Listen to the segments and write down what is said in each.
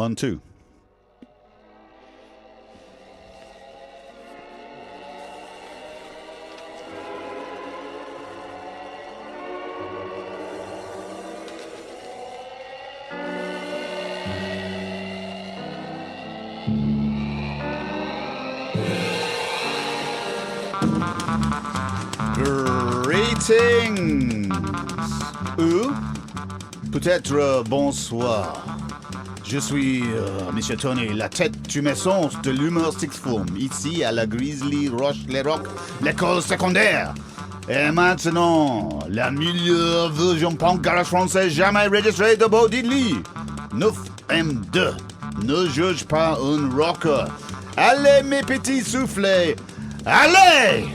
1, 2. Greetings ou peut-être bonsoir. Je suis Monsieur Tony, la tête du maçon de l'humeur sixth form, ici à la Grizzly Roche-les-Rocs, l'école secondaire. Et maintenant, la meilleure version punk garage française jamais enregistrée de Bo Diddley. 9M2. Ne juge pas un rocker. Allez mes petits soufflets, allez!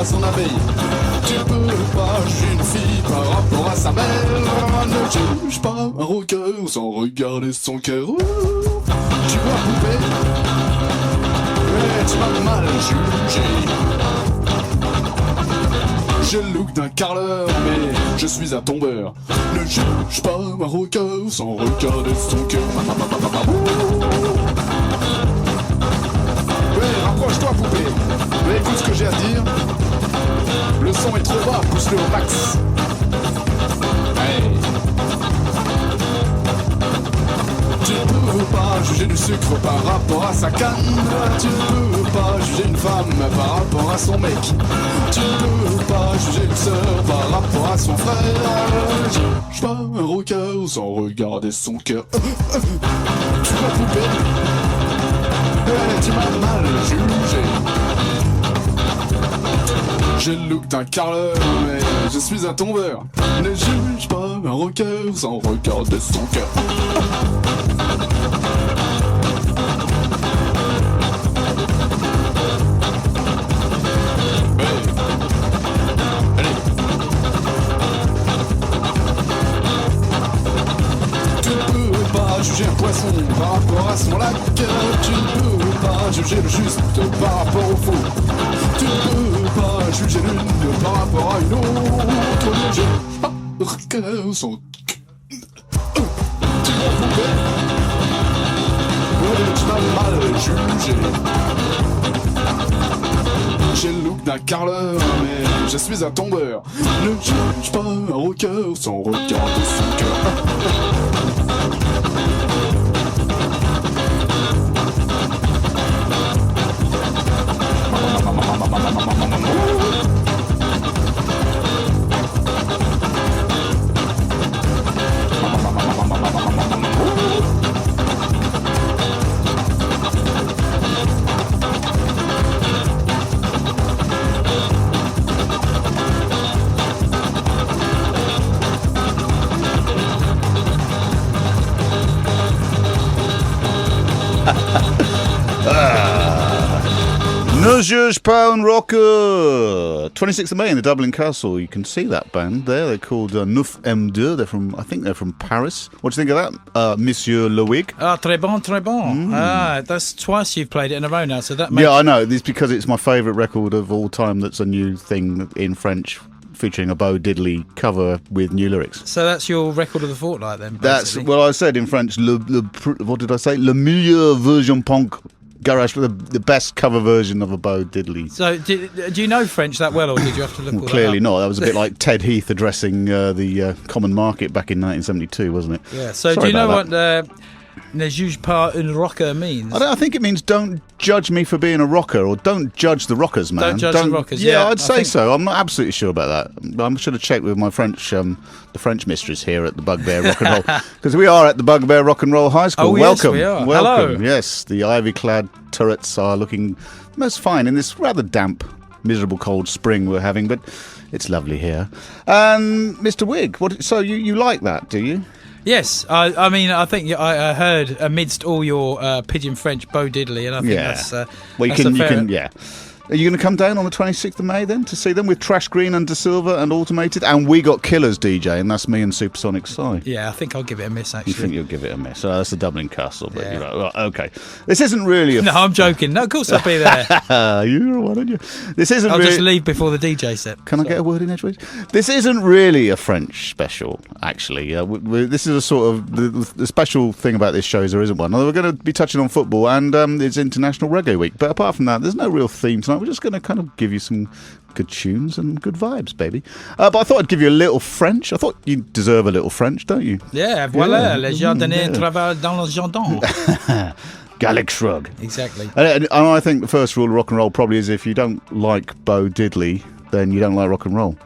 À son abeille, tu peux pas juger une fille par rapport à sa belle. Ne juge pas un rocker sans regarder son cœur. Tu vois poupée, mais tu m'as mal jugé. J'ai le look d'un carleur, mais je suis un tombeur. Ne juge pas un rocker sans regarder son cœur. Ouais, rapproche-toi poupée. Mais écoute ce que j'ai à dire. Le son est trop bas, pousse-le au max. Hey. Tu peux pas juger du sucre par rapport à sa canne. Tu peux pas juger une femme par rapport à son mec. Tu peux pas juger une sœur par rapport à son frère. Juge pas un rocker sans regarder son cœur. Tu vas poupée. Hey, tu m'as mal jugé. J'ai le look d'un carleur, mais je suis un tombeur. Ne juge pas un rocker sans regarder son cœur. Hey. Allez. Tu peux pas juger un poisson par rapport à son lac. Tu peux pas juger le juste par rapport au faux. Tu peux pas juger l'une par rapport à une autre. Ne juge pas rocker sans... Tu m'as poupé. Ouais, tu m'as mal jugé. J'ai le look d'un carleur, mais je suis un tombeur. Ne juge pas un rocker sans regarder son cœur. Ne juge pas un rocker. 26th of May in the Dublin Castle. You can see that band there. They're called 9M2. I think they're from Paris. What do you think of that, Monsieur Lewig? Ah, très bon, très bon. That's twice you've played it in a row now, so that makes... Yeah, I know. It's because it's my favourite record of all time that's a new thing in French, featuring a Bo Diddley cover with new lyrics. So that's your record of the fortnight then, basically. That's, well, I said in French, what did I say? Le meilleur version punk garage, the best cover version of a Bo Diddley. So do you know French that well, or did you have to look all that Clearly up? not. That was a bit like Ted Heath addressing the Common Market back in 1972, wasn't it? Yeah, so Sorry do you know about what ne juge pas un rocker means? I think it means don't judge me for being a rocker, or don't judge the rockers, man. Don't judge the rockers, Yeah, yeah, I'd I say think... so. I'm not absolutely sure about that. I should have checked with my French, the French mistress here at the Bugbear Rock and Roll, because we are at the Bugbear Rock and Roll High School. Oh, Welcome, yes, we are. welcome. Hello. Yes, the ivy-clad turrets are looking most fine in this rather damp, miserable, cold spring we're having, but it's lovely here. And Mr. Wig, so you like that, do you? Yes, I mean, I think I heard amidst all your pidgin French Bo Diddley, and I think that's well, you can, yeah. Are you going to come down on the 26th of May then to see them with Trash Green and De Silva and Automated? And we got Killers DJ, and that's me and Supersonic Psy. Yeah, I think I'll give it a miss, actually. You think you'll give it a miss? Oh, that's the Dublin Castle, but you're right. Well, okay. This isn't really a... No, I'm joking. No, of course I'll be there. You're one, aren't you? This isn't I'll really... just leave before the DJ set. Can I get a word in edgeways? This isn't really a French special, actually. This is a sort of... The special thing about this show is there isn't one. We're going to be touching on football, and it's International Reggae Week. But apart from that, there's no real theme tonight. We're just going to kind of give you some good tunes and good vibes, baby. But I thought I'd give you a little French. I thought you deserve a little French, don't you? Yeah, voilà. Les jardiniers travaillent dans le jardin. Gallic shrug. Exactly. And I think the first rule of rock and roll probably is if you don't like Bo Diddley, then you don't like rock and roll.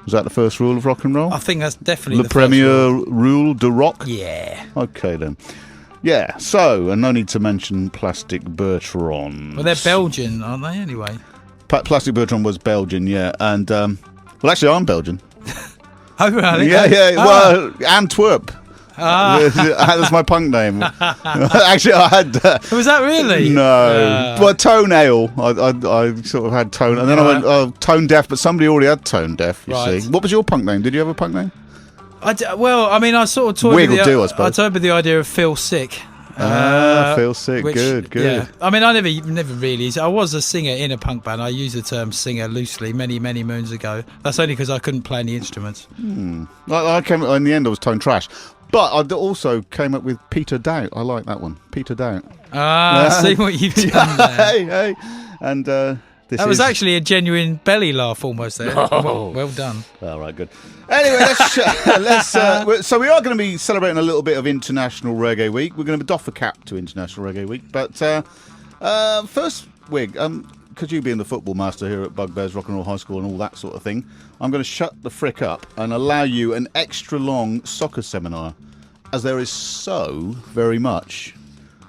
Was that the first rule of rock and roll? I think that's definitely the premier rule de rock? Yeah. Okay, then. Yeah, so, and no need to mention Plastic Bertrand. Well, they're Belgian, aren't they, anyway? Plastic Bertrand was Belgian, yeah. And, well, actually, I'm Belgian. Oh, really? Yeah. Well, Antwerp. That's my punk name. Actually, I had... Was that really? No. Well, toenail. I sort of had tone... And then I went tone deaf, but somebody already had tone deaf, you see. What was your punk name? Did you have a punk name? Well, I mean, I sort of toyed with the idea of Feel Sick. Feel Sick. Good. Yeah. I mean, I never really... I was a singer in a punk band. I used the term singer loosely many, many moons ago. That's only because I couldn't play any instruments. I came... In the end, I was tone trash. But I also came up with Peter Doubt. I like that one. Peter Doubt. See what you've done there. Hey. And that was actually a genuine belly laugh almost there. Well done. All right, good. Anyway, let's so we are going to be celebrating a little bit of International Reggae Week. We're going to doff a cap to International Reggae Week. But first, Wig, because you being the football master here at Bugbear's Rock and Roll High School and all that sort of thing, I'm going to shut the frick up and allow you an extra long soccer seminar, as there is so very much...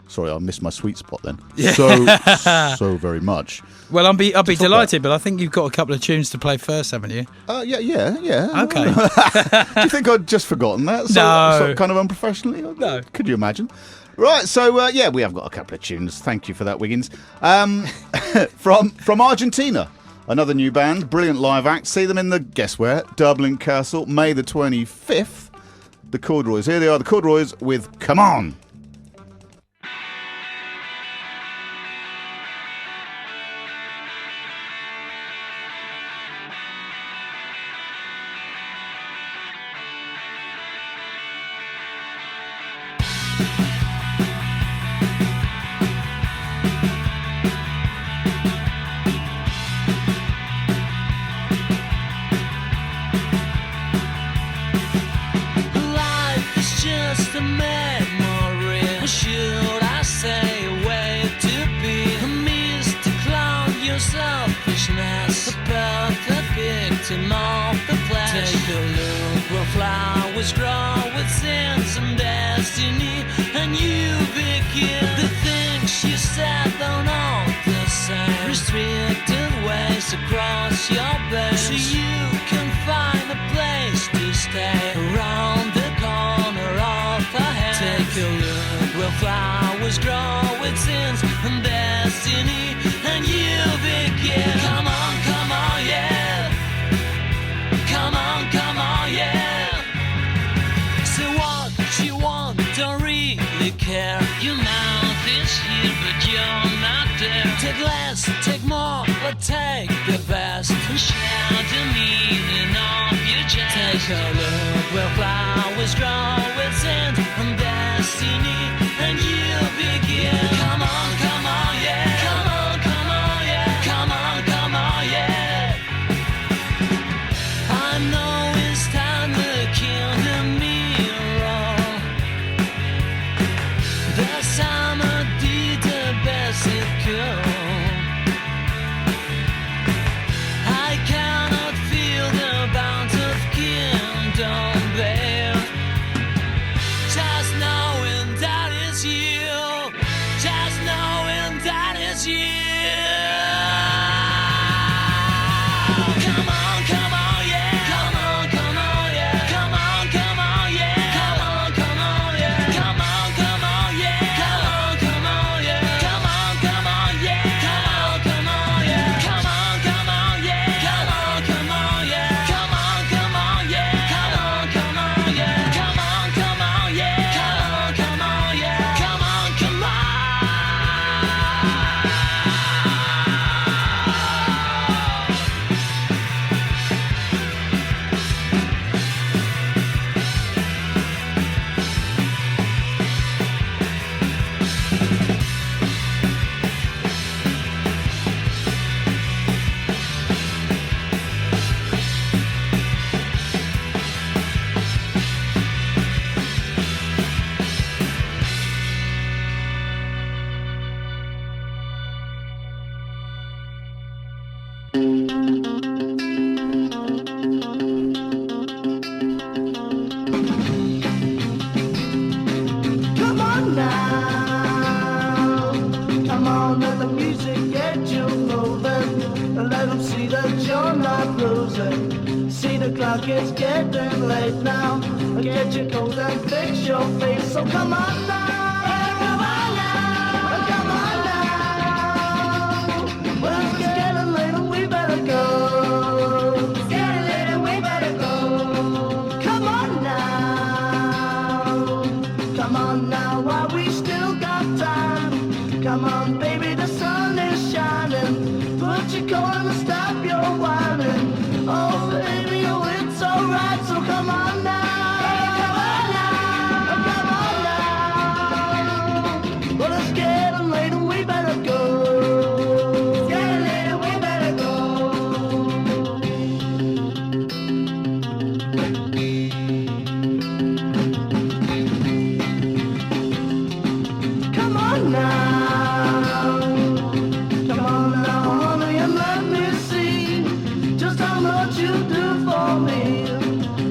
Sorry, I missed my sweet spot then. Yeah. So very much. Well, I'll be delighted, but I think you've got a couple of tunes to play first, haven't you? Yeah. Okay. Do you think I'd just forgotten that? So kind of unprofessionally? No. Could you imagine? Right, so we have got a couple of tunes. Thank you for that, Wiggins. From Argentina, another new band, brilliant live act. See them in the, guess where, Dublin Castle, May the 25th. The Corduroys. Here they are, the Corduroys with Come On. Take a look where flowers grow with sense and destiny, and you begin. The things you said don't all the same. Restricted ways across your base, so you can find a place to stay around the corner of the head. Take a look where flowers grow with sense and destiny, and you begin. Come on, yeah. Come on, yeah. Say what you want, don't really care. Your mouth is here, but you're not there. Take less, take more, but take the best and share the meaning of your jest. Take a look where flowers grow with scent and destiny, and you begin. Come on, yeah. Come on, yeah. Come on, yeah. I know it's time to kill the mirror. The summer did the best it could. I cannot feel the bounce of kingdom there. Just knowing that it's you. Just knowing that it's you. Come on. Come on. listen. See the clock is getting late now. Get your coat and fix your face. So come on now. Come on now. Come on now. Well, it's getting late and we better go. It's getting late and we better go. Come on now. Come on now while we still got time. Come on, baby, the sun is shining. Put your coat on and stop your whining. Oh, baby, oh, it's alright, so come on now. Come on now. Come on now. Well, it's getting late and we better go. It's getting late and we better go. Come on now. Come on now, honey, and let me see just how much you do for me.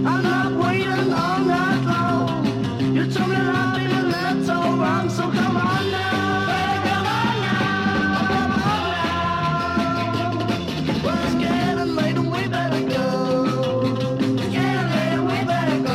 I'm not waiting all night long. You told me that, baby, that's all wrong. So come on now. Come on now. Come on now. Well, it's getting late and we better go. It's getting late and we better go.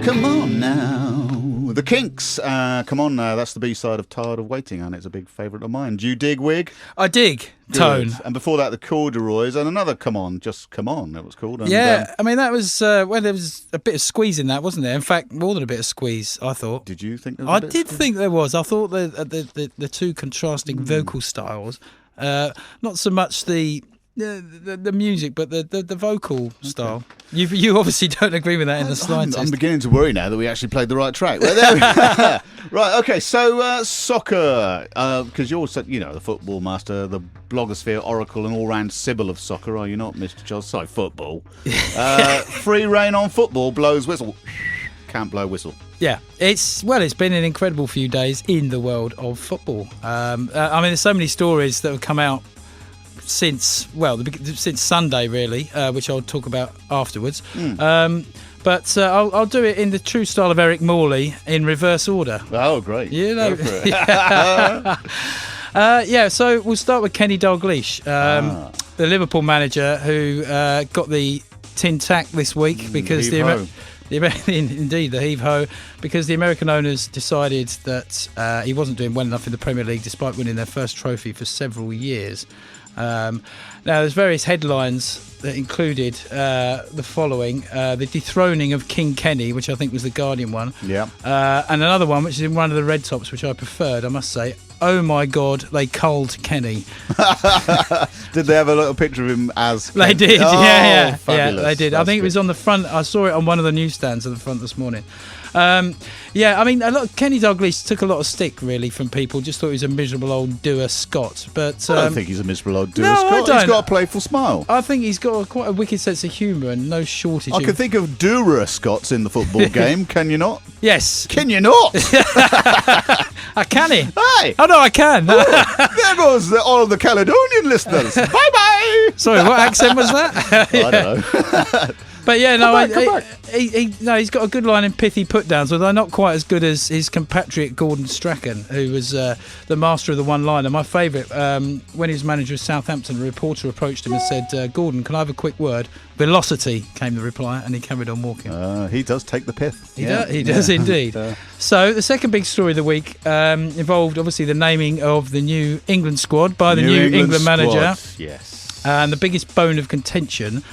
Come on now. The Kinks. Come on now. That's the B-side of Tired of Waiting, and it's a big favourite of mine. Do you dig, Wig? I dig Good. Tone. And before that, the Corduroys, and another Come On, Just Come On, it was called. And, Yeah, I mean, that was, well, there was a bit of squeeze in that, wasn't there? In fact, more than a bit of squeeze, I thought. did you think there was a I bit did of squeeze? think there was. I thought the two contrasting vocal styles, not so much the music, but the vocal style. You obviously don't agree with that in the slightest. I'm beginning to worry now that we actually played the right track. Well, there we go. Right, okay, so soccer, because you're, the football master, the blogosphere oracle and all-round sybil of soccer, are you not, Mr. Charles? Sorry, football. Free reign on football, blows whistle. Can't blow whistle. Yeah, it's been an incredible few days in the world of football. I mean, there's so many stories that have come out since Sunday, really, which I'll talk about afterwards. But I'll do it in the true style of Eric Morley in reverse order. Oh, great. You know. Go for it. So we'll start with Kenny Dalglish, the Liverpool manager who got the tin tack this week because indeed the heave-ho, because the American owners decided that he wasn't doing well enough in the Premier League despite winning their first trophy for several years. Now, there's various headlines that included the following: the dethroning of King Kenny, which I think was the Guardian one. Yeah. And another one, which is in one of the red tops, which I preferred, I must say. Oh my God, they culled Kenny. Did they have a little picture of him as They Kenny? did, yeah, Fabulous. they did. I think it was on the front. I saw it on one of the newsstands at the front this morning. I mean, Kenny Dalglish took a lot of stick, really, from people. Just thought he was a miserable old doer Scot. But I don't think he's a miserable old doer no, Scot. I don't. He's got a playful smile. I think he's got quite a wicked sense of humour and no shortage. I can think of doer Scots in the football game. Can you not? Yes. Can you not? Can he? Hey! Oh, no, I can. There goes all of the Caledonian listeners. Bye-bye! Sorry, what accent was that? I don't know. But yeah, Come back. he's got a good line in pithy put-downs, although not quite as good as his compatriot Gordon Strachan, who was the master of the one-liner. My favourite, when he was manager of Southampton, a reporter approached him and said, Gordon, can I have a quick word? Velocity, came the reply, and he carried on walking. He does take the pith. He does indeed. So the second big story of the week involved, obviously, the naming of the new England squad by the new England manager. Yes. And the biggest bone of contention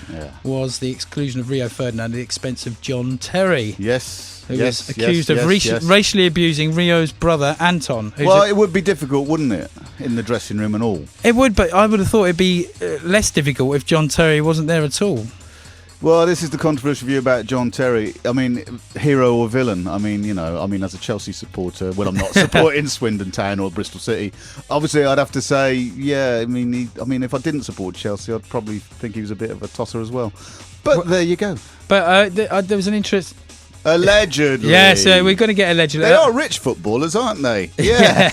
was the exclusion of Rio Ferdinand at the expense of John Terry. Yes. Who was accused of racially abusing Rio's brother, Anton. Well, it would be difficult, wouldn't it, in the dressing room and all? It would, but I would have thought it'd be less difficult if John Terry wasn't there at all. Well, this is the controversial view about John Terry. I mean, hero or villain? I mean, as a Chelsea supporter, when I'm not supporting Swindon Town or Bristol City, obviously I'd have to say, yeah. I mean, if I didn't support Chelsea, I'd probably think he was a bit of a tosser as well. But there you go. But there was an interest. Allegedly. Yes, we're going to get allegedly. They are rich footballers, aren't they? Yeah.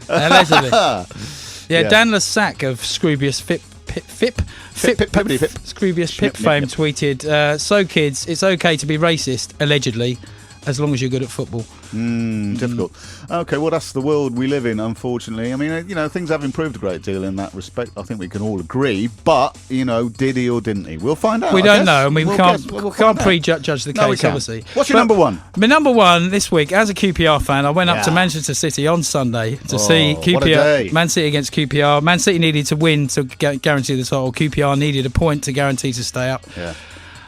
Allegedly. Dan Lassac of Scroobius Scroobius Pip fame tweeted, so kids, it's okay to be racist, allegedly, as long as you're good at football. Difficult. Okay, well, that's the world we live in, unfortunately. I mean, things have improved a great deal in that respect. I think we can all agree. But, did he or didn't he? We'll find out. We don't know, and we We'll can't find out. prejudge the case, No, we can't. obviously. What's your number one? My number one this week, as a QPR fan, I went up to Yeah. Manchester City on Sunday to see what a QPR. day. Man City against QPR. Man City needed to win to guarantee the title. QPR needed a point to guarantee to stay up. Yeah.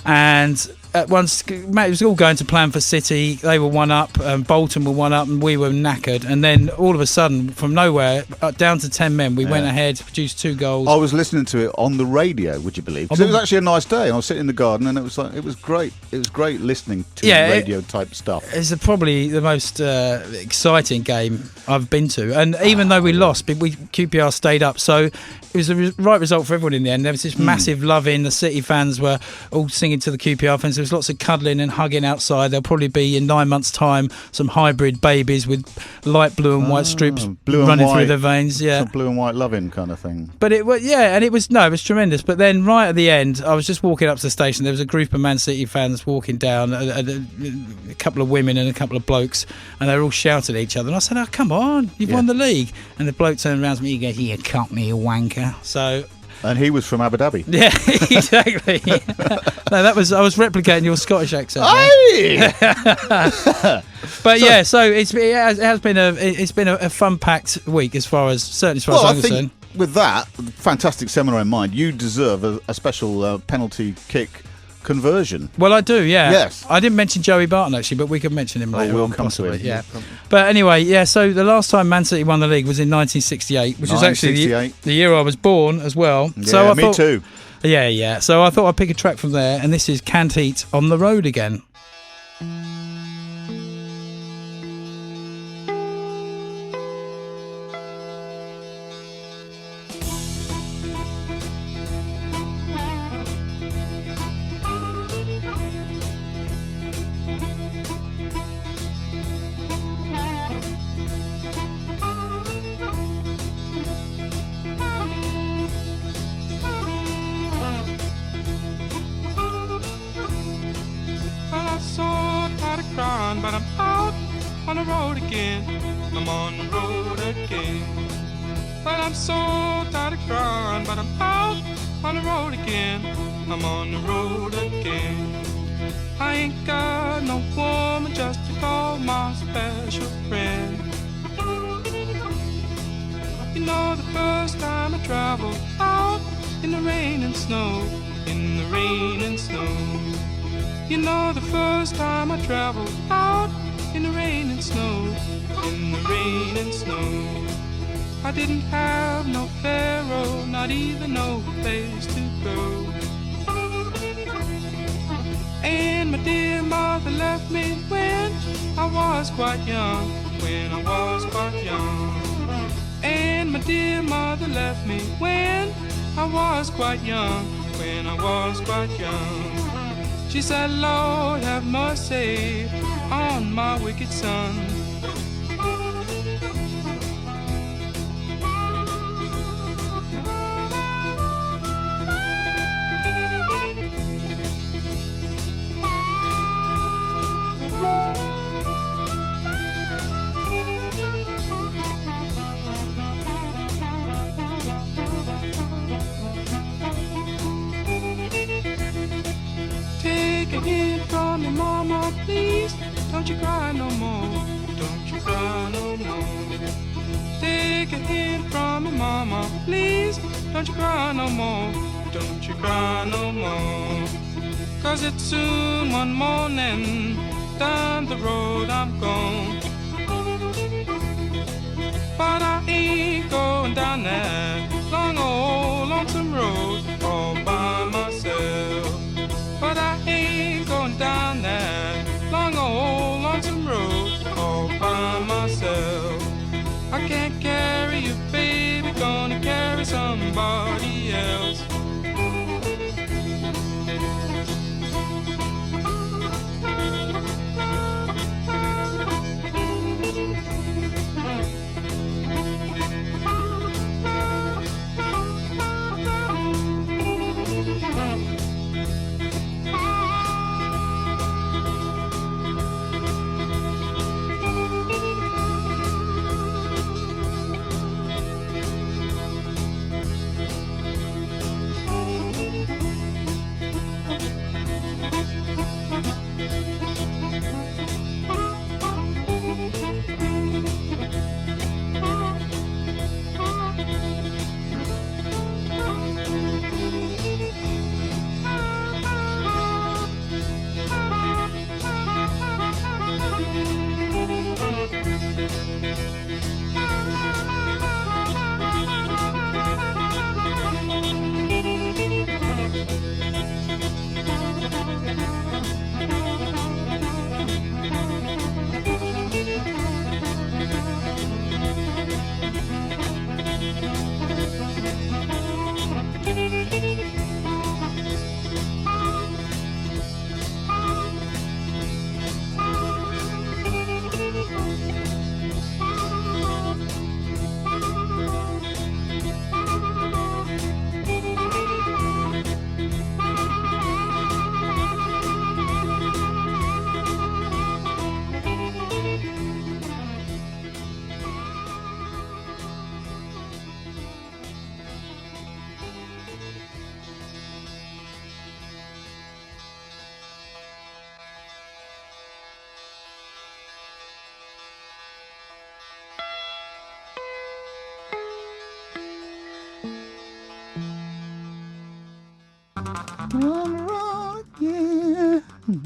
And at once, it was all going to plan for City. They were 1-up, Bolton were 1-up, and we were knackered. And then all of a sudden, from nowhere, down to 10 men, we went ahead, produced 2 goals. I was listening to it on the radio, would you believe? 'Cause it was actually a nice day. I was sitting in the garden, and it was great. It was great listening to radio type stuff. It's probably the most exciting game I've been to. And even though we lost, QPR stayed up. So it was the right result for everyone in the end. There was this massive love-in. The City fans were all singing to the QPR fans. There was lots of cuddling and hugging outside. There'll probably be, in 9 months' time, some hybrid babies with light blue and white stripes running through their veins. Yeah, some blue and white loving kind of thing. But it was, and it was tremendous. But then right at the end, I was just walking up to the station. There was a group of Man City fans walking down, a couple of women and a couple of blokes, and they were all shouting at each other. And I said, "Oh, come on, you've won the league." And the bloke turned around to me, he goes, "You cut me, you wanker." So. And he was from Abu Dhabi. Yeah, exactly. No, I was replicating your Scottish accent. Hey! But so it has been a fun-packed week as far as I'm concerned. Think with that fantastic seminar in mind, you deserve a special penalty kick conversion. Well, I do, yeah. Yes. I didn't mention Joey Barton, actually, but we could mention him later we'll on, come to possibly. him. Yeah. But anyway, so the last time Man City won the league was in 1968, which was actually the year I was born as well. Yeah, so me too. Yeah. So I thought I'd pick a track from there, and this is Can't Eat on the Road Again. But I'm out on the road again. I'm on the road again. But I'm so tired of crying. But I'm out on the road again. I'm on the road again. I ain't got no woman just to call my special friend. You know, the first time I traveled out in the rain and snow, in the rain and snow. You know, the first time I traveled out in the rain and snow, in the rain and snow. I didn't have no pharaoh, not even no place to go. And my dear mother left me when I was quite young, when I was quite young. And my dear mother left me when I was quite young, when I was quite young. She said, Lord, have mercy on my wicked son. Take a hint from your mama, please. Don't you cry no more. Don't you cry no more. Take a hint from your mama, please. Don't you cry no more. Don't you cry no more. 'Cause it's soon one morning. Down the road I'm gone. But I ain't going down that long old lonesome road all by myself. But I ain't going down that long old lonesome road all by myself. I can't carry you, baby, gonna carry somebody else.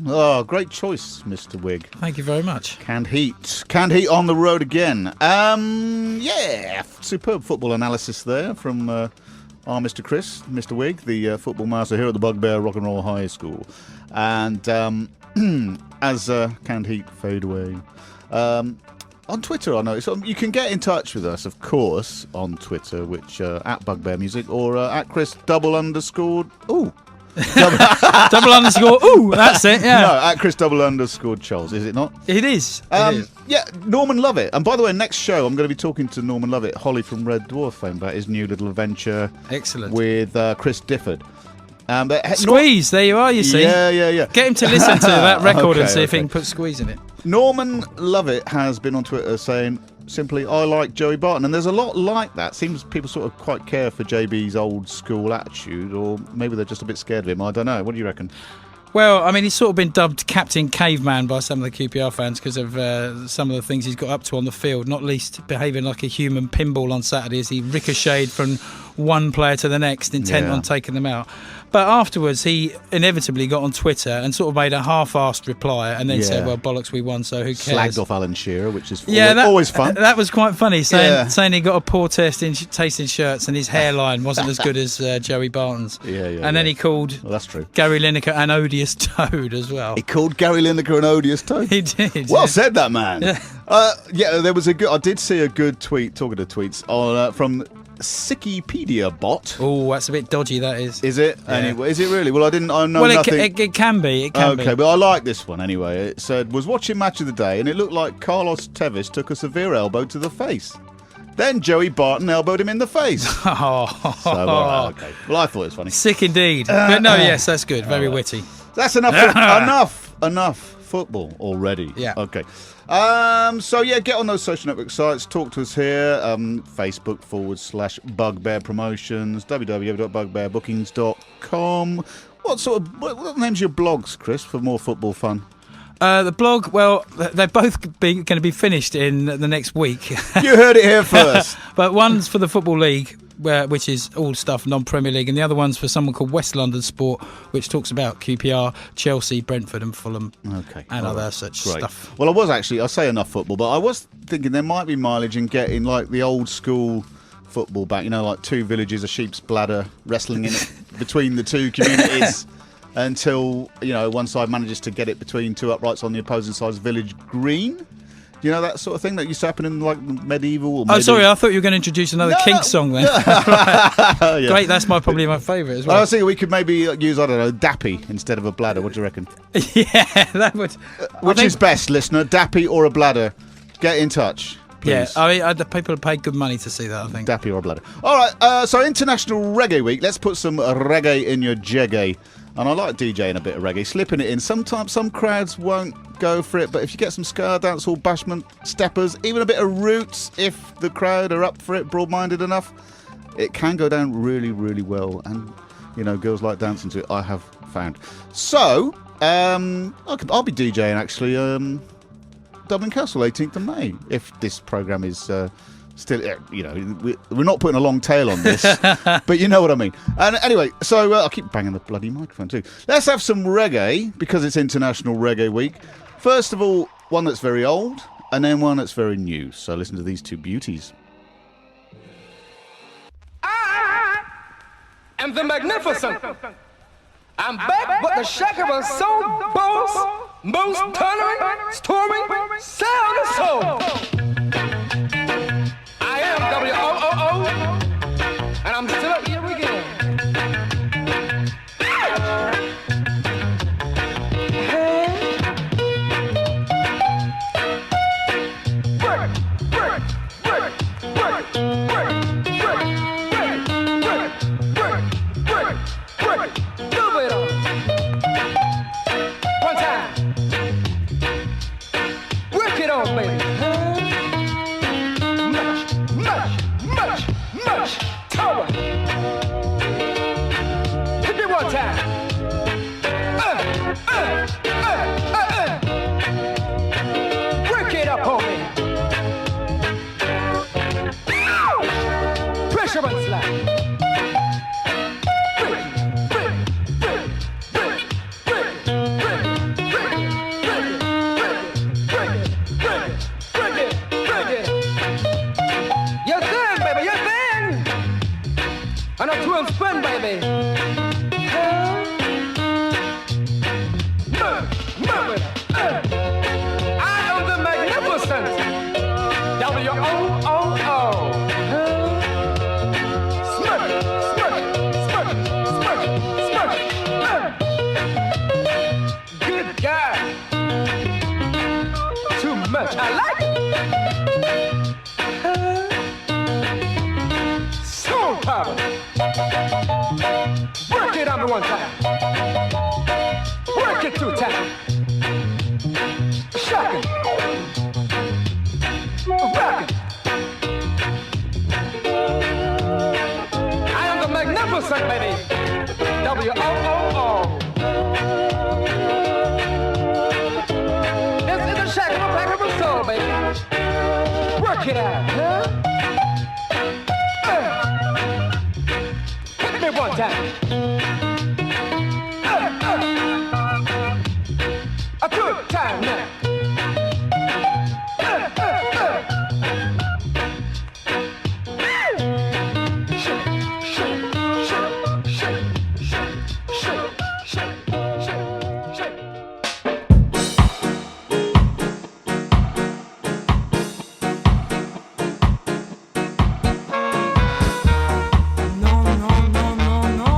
Oh, great choice, Mr. Wig. Thank you very much. Canned heat on the road again. Yeah, superb football analysis there from our Mr. Chris, Mr. Wig, the football master here at the Bugbear Rock and Roll High School. And as canned heat fade away, on Twitter, I know you can get in touch with us, of course, on Twitter, which at Bugbear Music or at Chris _. Ooh. Double underscore. Ooh, that's it. Yeah. No, at Chris _ Charles. Is it not? It is. Yeah, Norman Lovett. And by the way, next show I'm going to be talking to Norman Lovett, Holly from Red Dwarf fame, about his new little adventure. Excellent. With Chris Difford. Squeeze. There you are. You see. Yeah. Get him to listen to that record and see if he okay. can put Squeeze in it. Norman Lovett has been on Twitter saying simply, I like Joey Barton. And there's a lot like that. Seems people sort of quite care for JB's old school attitude, or maybe they're just a bit scared of him. I don't know. What do you reckon? Well, I mean, he's sort of been dubbed Captain Caveman by some of the QPR fans because of some of the things he's got up to on the field, not least behaving like a human pinball on Saturday as he ricocheted from one player to the next, intent on taking them out. But afterwards, he inevitably got on Twitter and sort of made a half-assed reply and then said, well, bollocks, we won, so who cares? Slagged off Alan Shearer, which is always fun. That was quite funny, saying he got a poor taste in shirts and his hairline wasn't as good as Joey Barton's. And then he called that's true. Gary Lineker an odious toad as well. He called Gary Lineker an odious toad? He did. Well said, that man. There was I did see a good tweet, talking to tweets, on from Sickypedia bot. Oh, that's a bit dodgy, that is. Is it? Yeah. Anyway, is it really? Well, I know nothing. It can be. It can be. Okay, but I like this one anyway. It said, was watching Match of the Day and it looked like Carlos Tevez took a severe elbow to the face. Then Joey Barton elbowed him in the face. So, okay. Well, I thought it was funny. Sick indeed. But no, yes, that's good. Very witty. That's enough. Enough football already. Yeah. Okay. So get on those social network sites. Talk to us here. Facebook /Bugbear Promotions. www.bugbearbookings.com. What name's your blogs, Chris, for more football fun? The blog, well, they're both going to be finished in the next week. You heard it here first. But one's for the Football League, which is all stuff non-Premier League, and the other one's for someone called West London Sport, which talks about QPR, Chelsea, Brentford and Fulham and other such stuff. Well, I say enough football, but I was thinking there might be mileage in getting like the old school football back, like two villages, a sheep's bladder, wrestling in it between the two communities. Until, one side manages to get it between two uprights on the opposing side's village green. You know, that sort of thing that used to happen in like medieval. Oh, sorry, I thought you were going to introduce another Kink song then. Yeah. Great, that's probably my favourite as well. I was thinking we could maybe use, Dappy instead of a bladder. What do you reckon? Yeah, that would. Which is best, listener, Dappy or a bladder? Get in touch. Please. Yeah, I mean, the people have paid good money to see that, I think. Dappy or a bladder. All right, so International Reggae Week. Let's put some reggae in your jeggy. And I like DJing a bit of reggae, slipping it in. Sometimes some crowds won't go for it, but if you get some ska, dancehall, bashment, steppers, even a bit of roots, if the crowd are up for it, broad-minded enough, it can go down really, really well. And, girls like dancing to it, I have found. So, I'll be DJing, actually, Dublin Castle, 18th of May, if this programme is... Still, we're not putting a long tail on this, but you know what I mean. And anyway, so I'll keep banging the bloody microphone too. Let's have some reggae, because it's International Reggae Week. First of all, one that's very old, and then one that's very new. So listen to these two beauties. I am the magnificent. I'm back, but the shaker was so boss, most thundering, storming, sound and soul. I am W-O-O-O, and I'm still up here again. Hey. Work, work, work, work, work, work, work, work, work, work, move it on. One time. Work it on, baby. Much taller. Hit me one time. Work it up, homie. Pressure and slide. And a twin spin, baby. Move it. I am the magnificent W-O-O-O. Smirk, smirk, smirk, smirk, smirk. Good guy. Too much. I like it. Soul power. Work it on me one time. Work it 2 times. Shocking. Rocking. I am the magnificent baby. W-O-O-O. This is a shack of a pack of a soul, baby. Work it out, huh? Hit me one time. A good time now. No, no, no, no, no.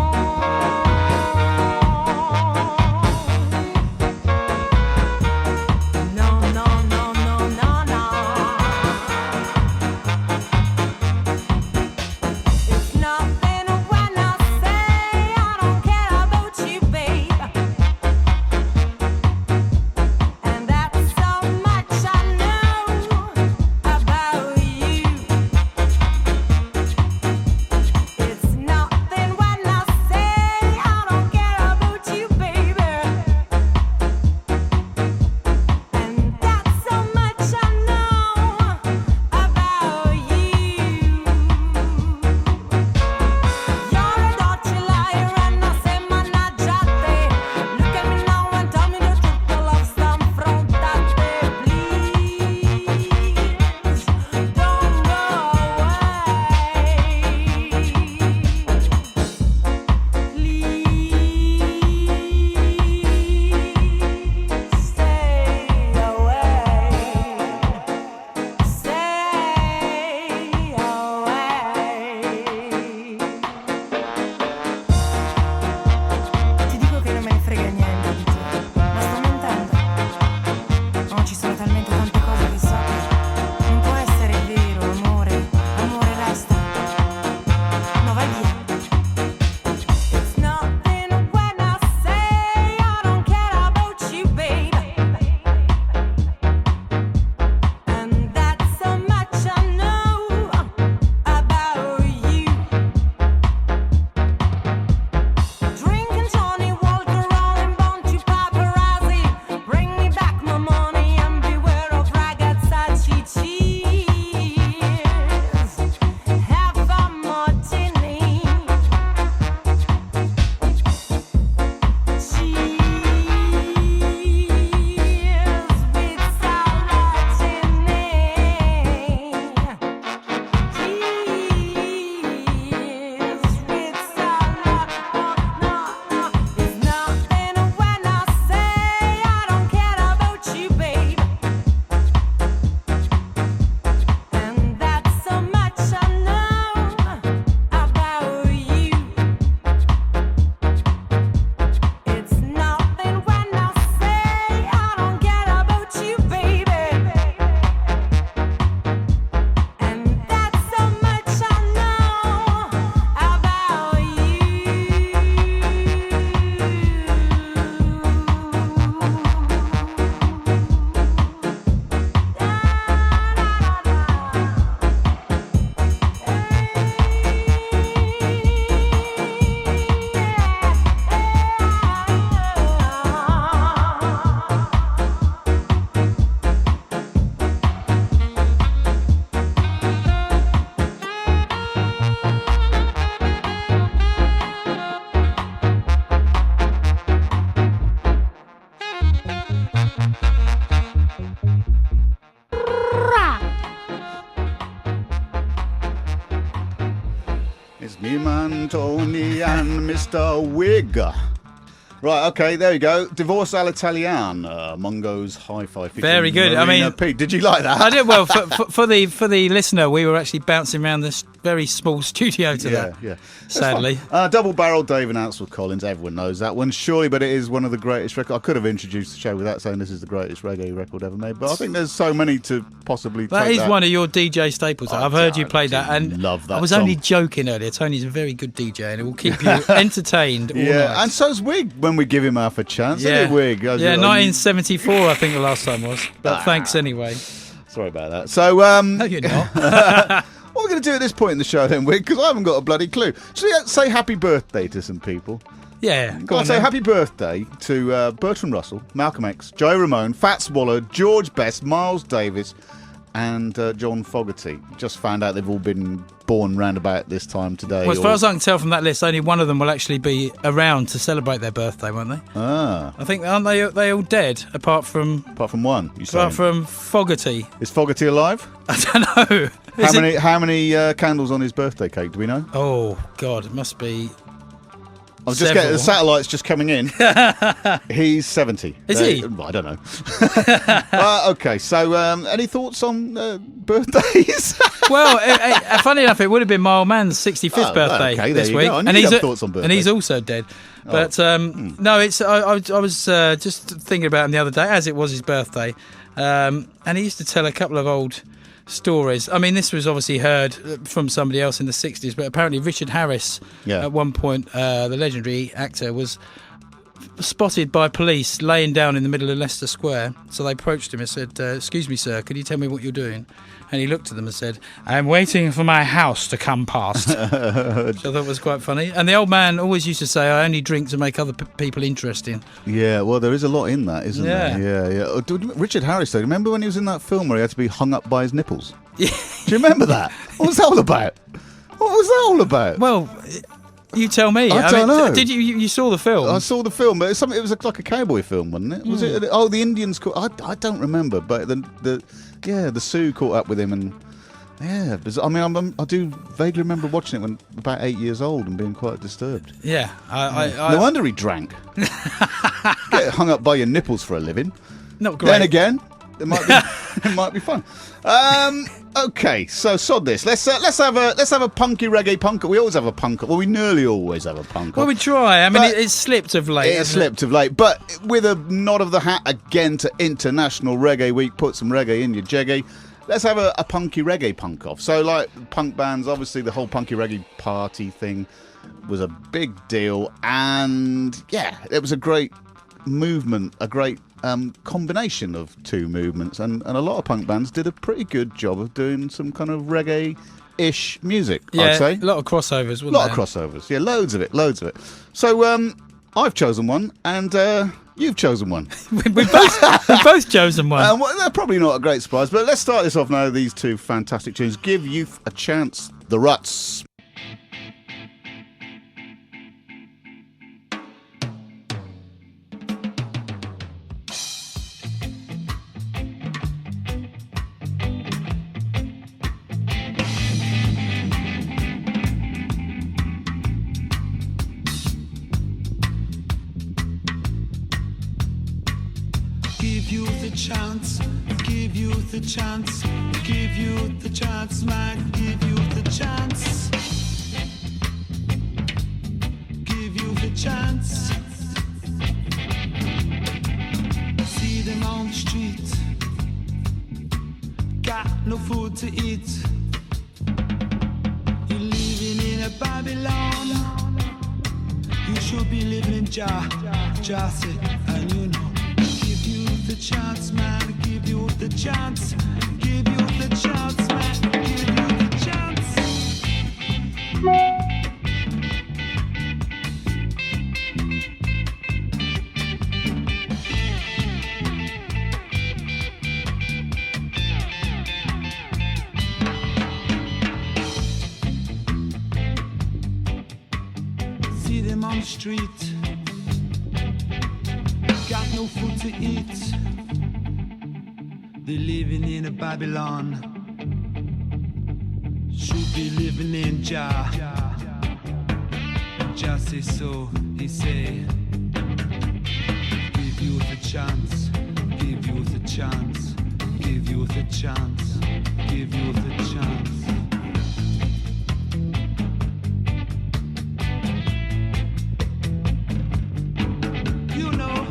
It's me man Tony and Mr. Wig. Right, okay, there you go. Divorce all'Italiana, Mungo's Hi-Fi. Very good. Marina Pete. Did you like that? I did. Well, for the listener, we were actually bouncing around this very small studio to that. Yeah. Sadly. Double Barrel, Dave and Ansel Collins. Everyone knows that one, surely, but it is one of the greatest records. I could have introduced the show without saying this is the greatest reggae record ever made, but I think there's so many to possibly That take is that. one of your DJ staples. I've heard you play that, and love that I was song. only joking earlier. Tony's a very good DJ, and it will keep you entertained all night. And so's Wig when we give him half a chance. Yeah, Isn't it, Wig? 1974, I think the last time was. But thanks anyway. Sorry about that. So, No, you're not. what are we going to do at this point in the show then, Wig? Because I haven't got a bloody clue. Should we say happy birthday to some people? Yeah, go on. I'd say then. happy birthday to Bertrand Russell, Malcolm X, Joe Ramone, Fats Waller, George Best, Miles Davis, and John Fogerty. Just found out they've all been born round about this time today. Well, as far as I can tell from that list, only one of them will actually be around to celebrate their birthday, won't they? Ah, I think, aren't they all dead, apart from one, you say? apart from Fogerty? Is Fogerty alive? I don't know. How many candles on his birthday cake, do we know? Oh, God, it must be... I was just getting the satellite's just coming in. He's 70. Is he? I don't know. Okay, so any thoughts on birthdays? Well, funny enough, it would have been my old man's 65th birthday okay, this there you week, go. I knew you had thoughts on birthdays. and he's also dead. But no, it's I was just thinking about him the other day, as it was his birthday, and he used to tell a couple of old stories. I mean, this was obviously heard from somebody else in the 60s, but apparently Richard Harris, at one point, the legendary actor, was spotted by police laying down in the middle of Leicester Square. So they approached him and said, "Excuse me, sir, could you tell me what you're doing?" And he looked at them and said, "I'm waiting for my house to come past." Which I thought was quite funny. And the old man always used to say, "I only drink to make other people interesting." Yeah, well, there is a lot in that, isn't Yeah. there? Yeah. Richard Harris, though, remember when he was in that film where he had to be hung up by his nipples? Yeah. Do you remember that? What was that all about? What was that all about? Well, you tell me. I don't know. Did you saw the film? I saw the film, but it was like a cowboy film, wasn't it? Was it? Oh, the Indians caught. I don't remember, but the Sioux caught up with him, and yeah. I mean, I do vaguely remember watching it when about 8 years old and being quite disturbed. Yeah, No wonder he drank. Get hung up by your nipples for a living. not great. Then again, it might be fun. Okay, so sod this. Let's have a punky reggae punk. We always have a punk. Well, we nearly always have a punk. Well, we try. I mean, But it's slipped of late. It slipped of late, but with a nod of the hat again to International Reggae Week. Put some reggae in your jeggy. Let's have a punky reggae punk off. So, like punk bands, obviously the whole punky reggae party thing was a big deal, and yeah, it was a great movement, a great combination of two movements, and a lot of punk bands did a pretty good job of doing some kind of reggae-ish music, Yeah, I'd say. a lot of crossovers, wasn't A lot there? of crossovers, yeah, loads of it. So I've chosen one, and you've chosen one. We've both chosen one. Well, they're probably not a great surprise, but let's start this off now. These two fantastic tunes. Give Youth a Chance, The Ruts. Give youth a chance, give youth a chance, give youth a chance, man, give youth a chance. Give youth a chance. See them on the street, got no food to eat. You're living in a Babylon. You should be living in Jossie, and you know. The chance, man, give you the chance, give you the chance, man, give you the chance. See them on the street, got no food to eat. They're living in a Babylon. Should be living in Jah. just say so, he say. Give you the chance, give you the chance, give you the chance, give you the chance. You know.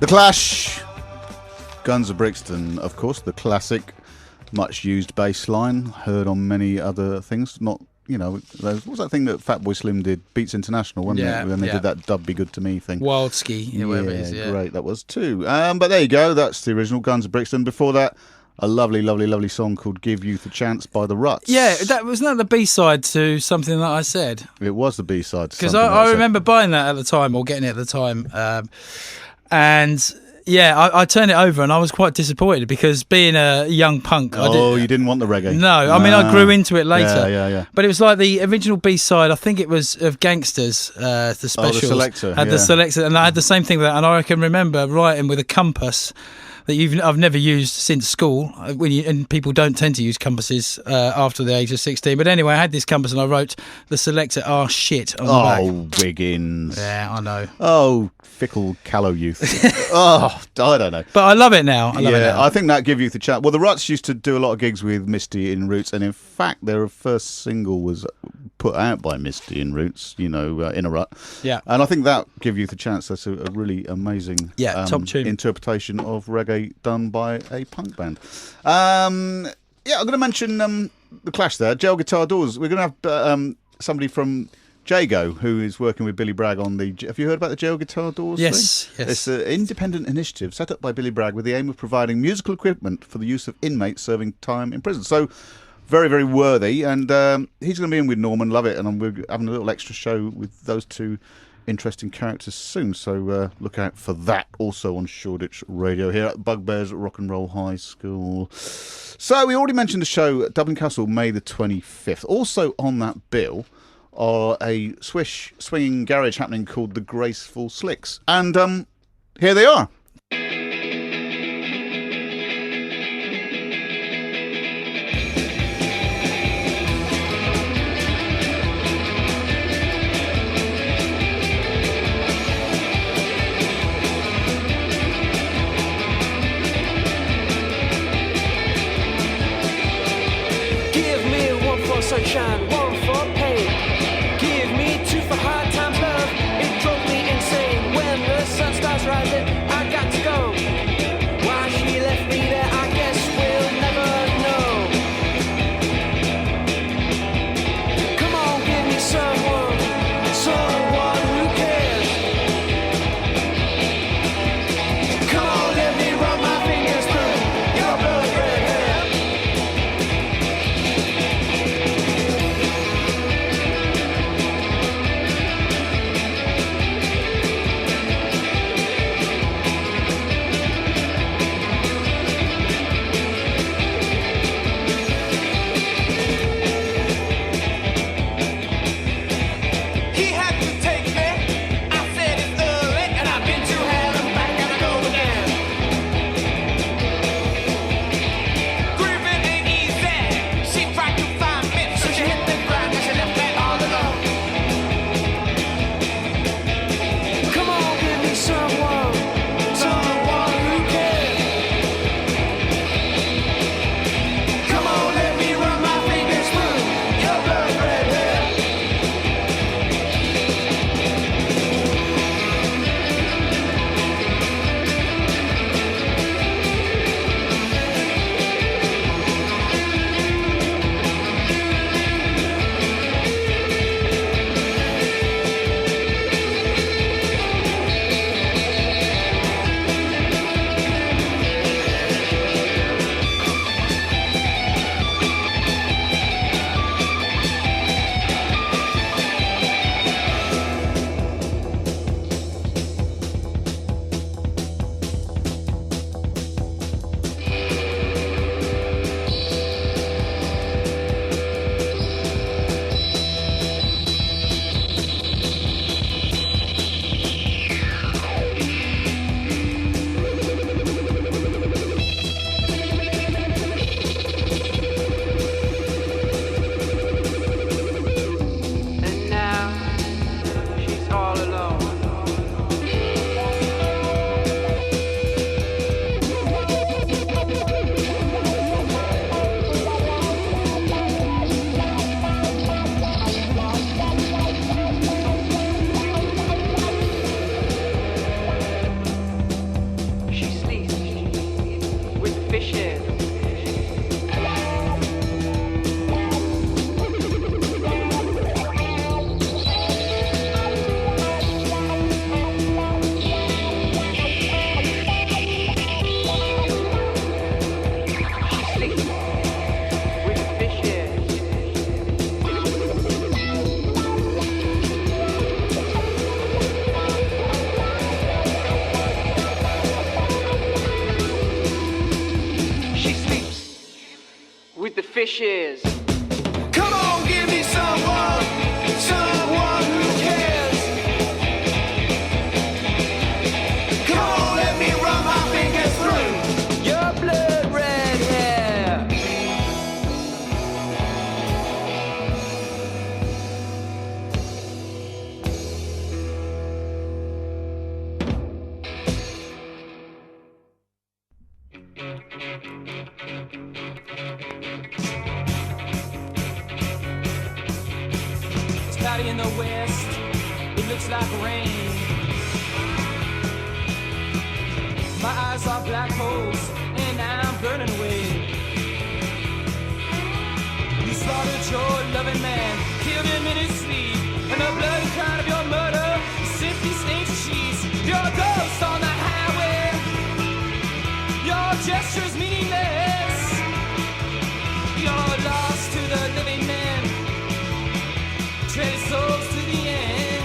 The Clash, Guns of Brixton, of course, the classic, much used bass line, heard on many other things. Not, you know, what was that thing that Fatboy Slim did? Beats International, wasn't it? When they did that Dub Be Good to Me thing. Wild Ski, whatever it is. Yeah, great, that was too. But there you go, that's the original Guns of Brixton. Before that, a lovely, lovely, lovely song called Give Youth a Chance by the Ruts. Yeah, that wasn't that the B-side to Something That I Said? It was the B-side to because Something That I Said. remember buying that at the time, or getting it at the time. And Yeah, I turned it over and I was quite disappointed because being a young punk, you didn't want the reggae? No, I mean I grew into it later. Yeah. But it was like the original B-side. I think it was of Gangsters, the specials. The Selector. Had the Selector, and I had the same thing with that. And I can remember writing with a compass that I've never used since school. And people don't tend to use compasses after the age of 16. But anyway, I had this compass and I wrote the Selector are shit on the back. Oh, Wiggins. Yeah, I know. Oh, fickle, callow youth. I don't know. But I love it now. I love it now. I think that give youth a chance. Well, the Ruts used to do a lot of gigs with Misty in Roots, and in fact, their first single was put out by Misty in Roots, in a rut. Yeah. And I think that give youth a chance. That's a really amazing top tune interpretation of reggae done by a punk band. I'm going to mention the Clash there. Jail Guitar Doors. We're going to have somebody from Jago, who is working with Billy Bragg on the... Have you heard about the Jail Guitar Doors Yes. It's an independent initiative set up by Billy Bragg with the aim of providing musical equipment for the use of inmates serving time in prison. So, very, very worthy. And he's going to be in with Norman, love it. And we're having a little extra show with those two interesting characters soon. So, look out for that. Also on Shoreditch Radio here at Bugbear's Rock and Roll High School. So, we already mentioned the show at Dublin Castle, May the 25th. Also on that bill are a swish swinging garage happening called the Graceful Slicks. And here they are. Give me one for sunshine, one for pain. Give me two for hard times, love. It drove me insane. When the sun starts rising, I got to go. Why she left me there, I guess we'll never know. Come on, give me someone who cares. Come on, let me run my fingers through your blood red hair. dishes. Come on, give me someone who cares. Come on, let me run my fingers through Your blood red hair. It's cloudy in the west, it looks like rain. My eyes are black holes, and I'm burning away. You slaughtered your loving man, killed him in his sleep, and the bloody crown of your murder simply stains the sheets. You're a ghost on the highway, your gestures meaningless. You're lost to the living man, traded souls to the end.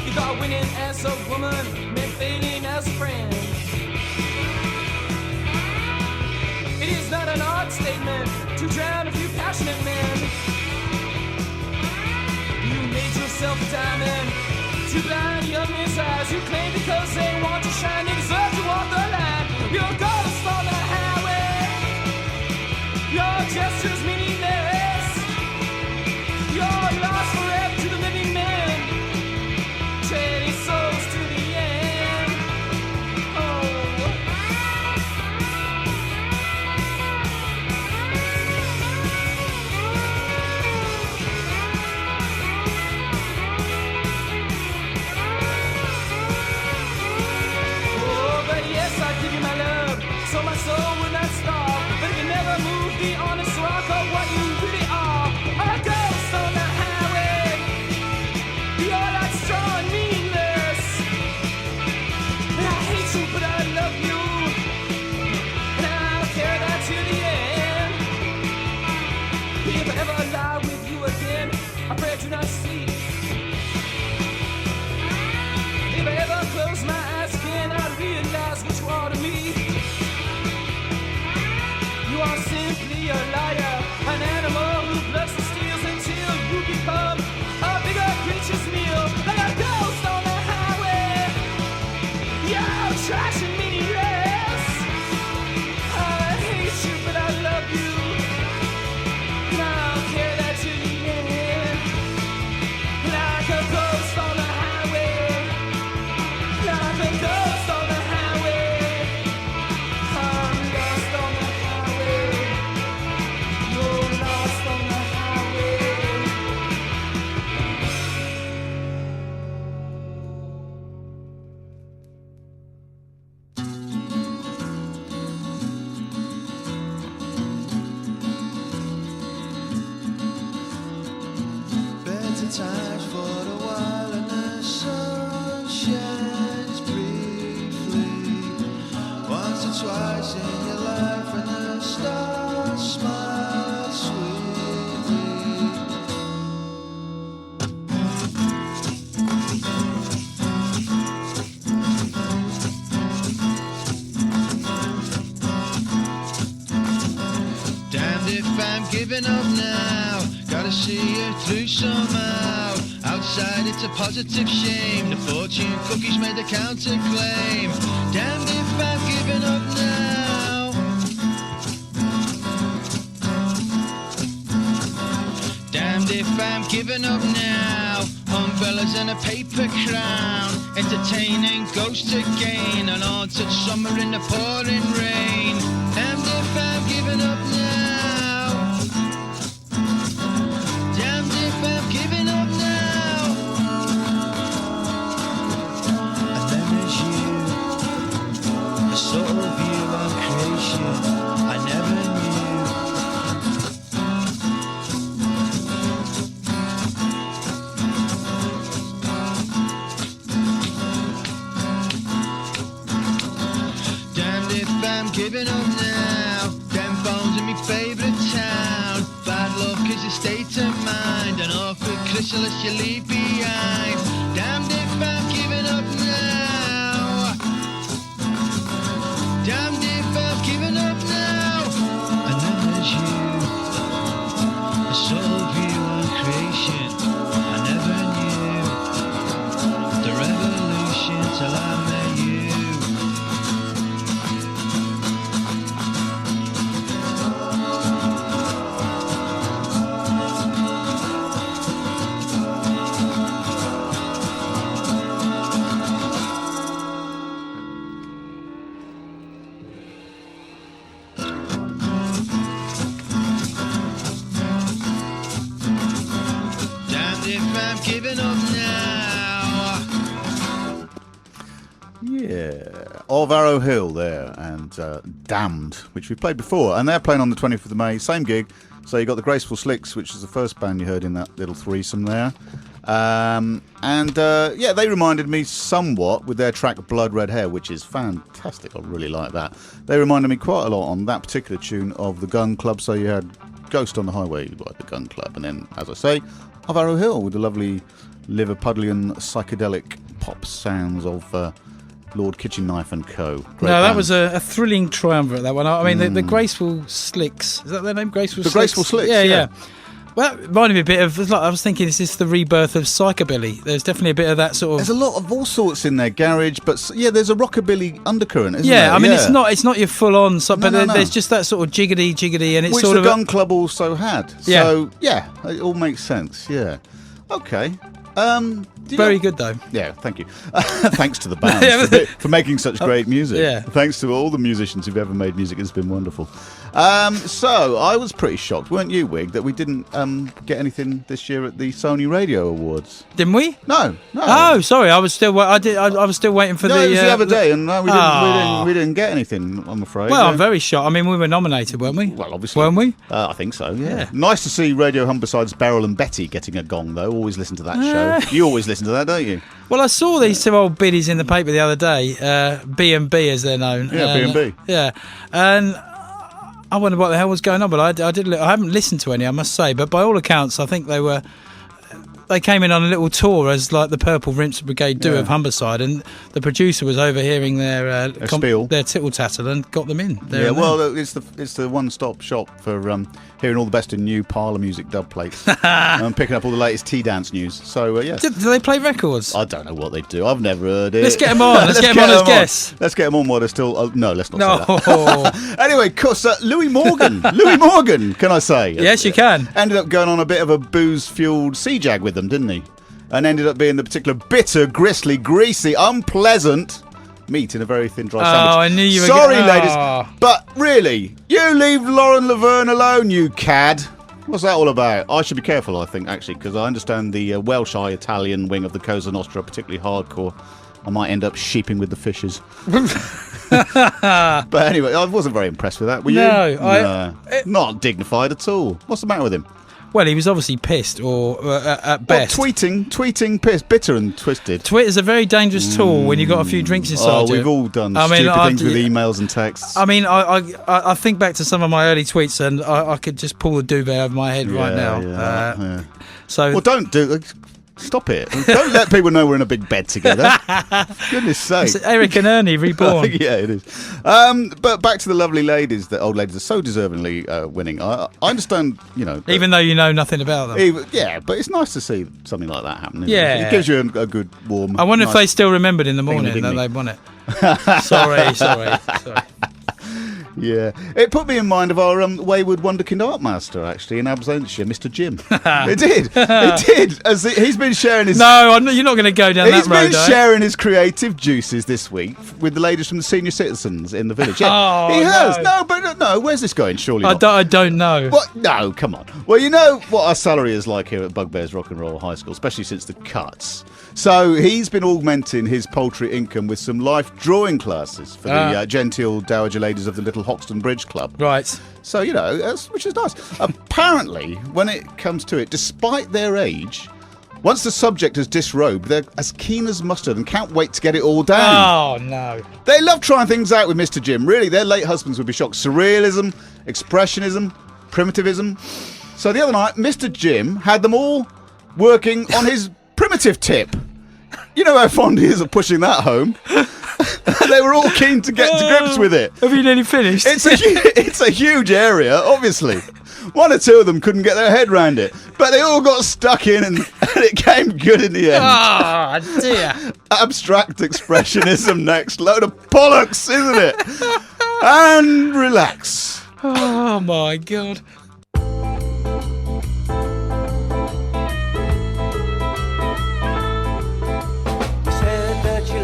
You got winning as a woman, meant failing as a friend. It is not an odd statement to drown a few passionate men. You made yourself a diamond to blind young men's eyes. You claim because they want to shine, they deserve to walk the line. You're a ghost on the highway, your gestures meaningless. You're lost forever to the living man, trading souls to the end. Oh. Oh, but yes, I'd give you my love, so my soul would not starve. But if you never move the honest rock of what you really are, a ghost on the highway, you're like straw and meaningless. And I hate you, but I love you, and I'll carry that to the end. If I ever lie with you again, I pray I do not sleep. If I ever close my eyes again, I realize what you are to me. You are simply a liar, an animal who bluffs and steals until you become a bigger creature's meal. Like a ghost on the highway, you're trash and meaningless. I hate you, but I love you, and I'll carry that to the end. Like a ghost on the highway, like a ghost on the highway. I'm lost on the highway. You're lost on the highway. Better times for a while and the sun shines briefly. Once or twice in your life and the stars smile sweetly. Damned if I'm giving up now. Gotta see it through somehow. Outside it's a positive shame. The fortune cookies made the counterclaim. Damned if I'm giving up now. Damned if I'm giving up now. Umbrellas and a paper crown. Entertaining ghosts again. An haunted summer in the pouring rain. Damned if I'm giving up now. Damned if I'm giving up now. And then there's you, a sort of view on creation I never knew. Damned if I'm giving up now. Them bones in me favourite town. Bad luck is a state of mind. An awkward chrysalis you leave behind. Damned if I'm giving up now. Damned if I'm giving up now. And then there's you, Yeah, of Arrow Hill there, and Damned, which we played before, and they're playing on the 25th of May, same gig. So you got the Graceful Slicks, which is the first band you heard in that little threesome there, they reminded me somewhat with their track Blood Red Hair, which is fantastic. I really like that. They reminded me quite a lot on that particular tune of the Gun Club. So you had Ghost on the Highway by the Gun Club, and then, as I say, of Arrow Hill with the lovely Liverpudlian psychedelic pop sounds of Lord Kitchen Knife and Co. Great that band. was a thrilling triumvirate, that one. I mean, the Graceful Slicks, is that their name? Graceful Slicks? The Graceful Slicks, yeah. Well, that reminded me a bit of, I was thinking, is this the rebirth of psychobilly? There's definitely a bit of that sort of... There's a lot of all sorts in there, garage, but yeah, there's a rockabilly undercurrent, isn't there? Yeah, I mean, it's not your full-on, but No. there's just that sort of jiggity, and it's which sort the of... Gun Club also had. Yeah. So, yeah, it all makes sense, yeah. Okay. Very good, though. Yeah, thank you. Thanks to the band for making such great music. Yeah. Thanks to all the musicians who've ever made music. It's been wonderful. So, I was pretty shocked, weren't you, Wig, that we didn't get anything this year at the Sony Radio Awards? Didn't we? No. Oh, sorry. I was still waiting for No, it was the other day, and no, we didn't get anything, I'm afraid. Well, I'm very shocked. I mean, we were nominated, weren't we? Well, obviously. Weren't we? I think so, yeah. Nice to see Radio Humberside's Beryl and Betty getting a gong, though. Always listen to that show. You always listen to that, don't you? Well, I saw these two old biddies in the paper the other day, B&B as they're known. Yeah, B&B. Yeah, and I wondered what the hell was going on, but I haven't listened to any, I must say, but by all accounts, I think they came in on a little tour as like the Purple Rinse Brigade do of Humberside, and the producer was overhearing their tittle tattle and got them in. Yeah, well, it's the one-stop shop for hearing all the best in new parlour music dub plates and picking up all the latest tea dance news. So yeah, do they play records? I don't know what they do. I've never heard it. Let's get them on. Let's get them on as guests. Let's get them on while they're still. No, let's not say that. Anyway, of course, Louis Morgan. Can I say? Yes, you can. Ended up going on a bit of a booze-fueled sea jag with them, didn't he? And ended up being the particular bitter, gristly, greasy, unpleasant meat in a very thin, dry sandwich. Oh, I knew you were Sorry, ladies, but really, you leave Lauren Laverne alone, you cad. What's that all about? I should be careful, I think, actually, because I understand the Welsh Italian wing of the Cosa Nostra are particularly hardcore. I might end up sheeping with the fishes. But anyway, I wasn't very impressed with that. Were you? No, not dignified at all. What's the matter with him? Well, he was obviously pissed, or at best. Tweeting, pissed, bitter and twisted. Twitter's a very dangerous tool when you've got a few drinks inside you. We've all done stupid things with emails and texts. I mean, I think back to some of my early tweets, and I could just pull the duvet over my head right now. So, well, don't do. Stop it. Don't let people know we're in a big bed together. Goodness sake. It's Eric and Ernie reborn. Yeah, it is. But back to the lovely ladies. The old ladies are so deservingly winning. I understand, even though you know nothing about them. Yeah, but it's nice to see something like that happen. Yeah. It gives you a good, warm... I wonder if they still remembered in the morning that they won it. Sorry. Yeah, it put me in mind of our wayward wonderkind art master, actually, in Absenttia, Mr. Jim. It did. As he's been sharing his... No, you're not going to go down that road. He's been sharing his creative juices this week with the ladies from the senior citizens in the village. Yeah, he has. No, where's this going? Surely not. I don't know. What? No, come on. Well, you know what our salary is like here at Bugbear's Rock and Roll High School, especially since the cuts. So he's been augmenting his paltry income with some life drawing classes for the genteel dowager ladies of the Little Hoxton Bridge Club. Right. So, which is nice. Apparently, when it comes to it, despite their age, once the subject is disrobed, they're as keen as mustard and can't wait to get it all down. Oh, no. They love trying things out with Mr. Jim. Really, their late husbands would be shocked. Surrealism, expressionism, primitivism. So the other night, Mr. Jim had them all working on his primitive tip. You know how fond he is of pushing that home. They were all keen to get to grips with it. Have you nearly finished? It's a huge area, obviously. One or two of them couldn't get their head round it, but they all got stuck in, and it came good in the end. Oh, dear. Abstract expressionism next. Load of bollocks, isn't it? And relax. Oh, my God.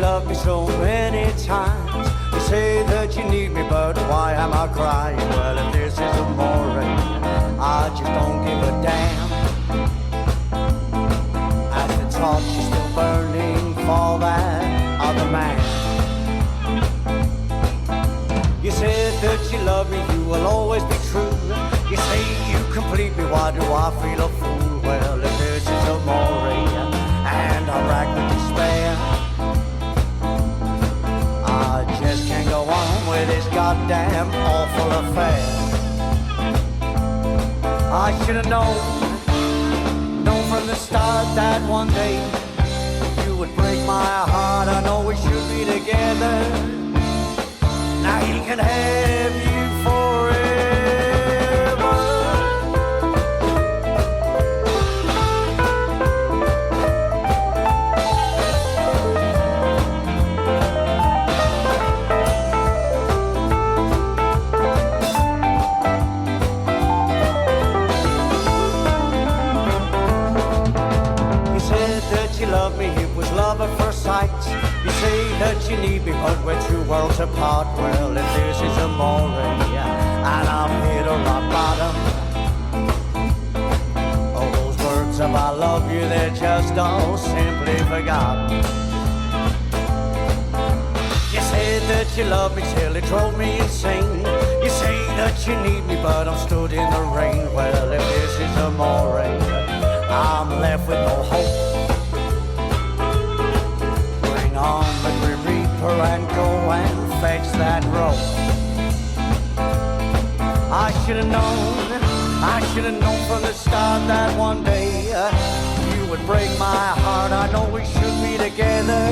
Love me so many times. You say that you need me, but why am I crying? Well, if this is amore, I just don't give a damn. As the torch is still burning for that other man. need me, why do I feel a fool? Well, if this is amore and I'm racked with despair, I just can't go on with this goddamn awful affair. I should have known from the start that one day you would break my heart. I know we should be together. Now he can have you forever. You love me, it was love at first sight. You say that you need me, but we're two worlds apart. Well, if this is amore and I'm hit or rock bottom, all those words of I love you, they're just all simply forgotten. You said that you love me till it drove me insane. You say that you need me, but I'm stood in the rain. Well, if this is amore, I'm left with no hope. On the Grim Reaper and go and fetch that rope. I should have known from the start that one day you would break my heart. I know we should be together.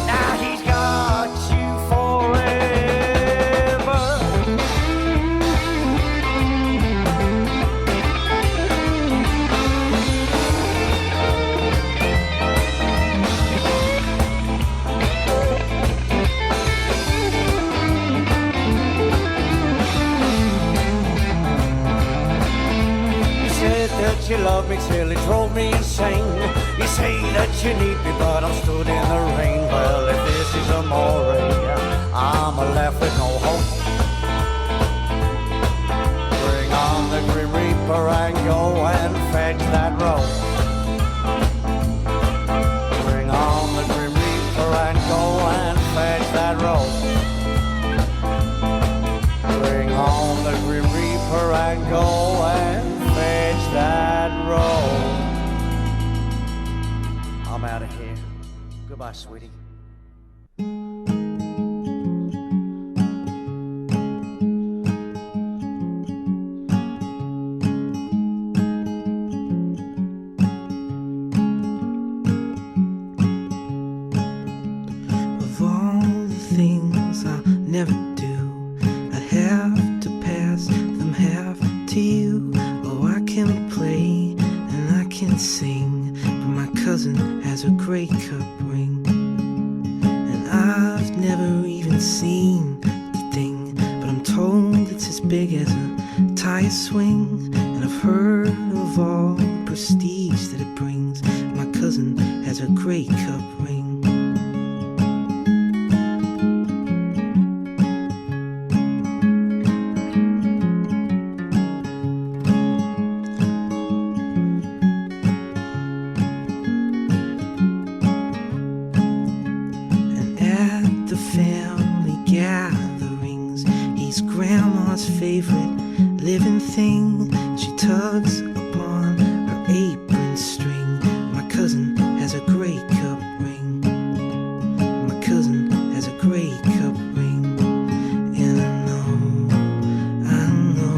Now he's got you forever. That you love me till it drove me insane. You say that you need me, but I'm stood in the rain. Well, if this is amore, I'm left with no hope. Bring on the Grim Reaper and go and fetch that rope. Bring on the Grim Reaper and go and fetch that rope. Bring on the Grim Reaper and go and fetch that road. I'm out of here. Goodbye, sweetie. Of all the things I'll never do, I have to pass them half to you. I can play and I can sing, but my cousin has a great cup ring. And I've never even seen the thing, but I'm told it's as big as a tire swing. And I've heard of all the prestige that it brings. My cousin has a great cup ring. Favorite living thing, she tugs upon her apron string. My cousin has a great cup ring. My cousin has a great cup ring. And I know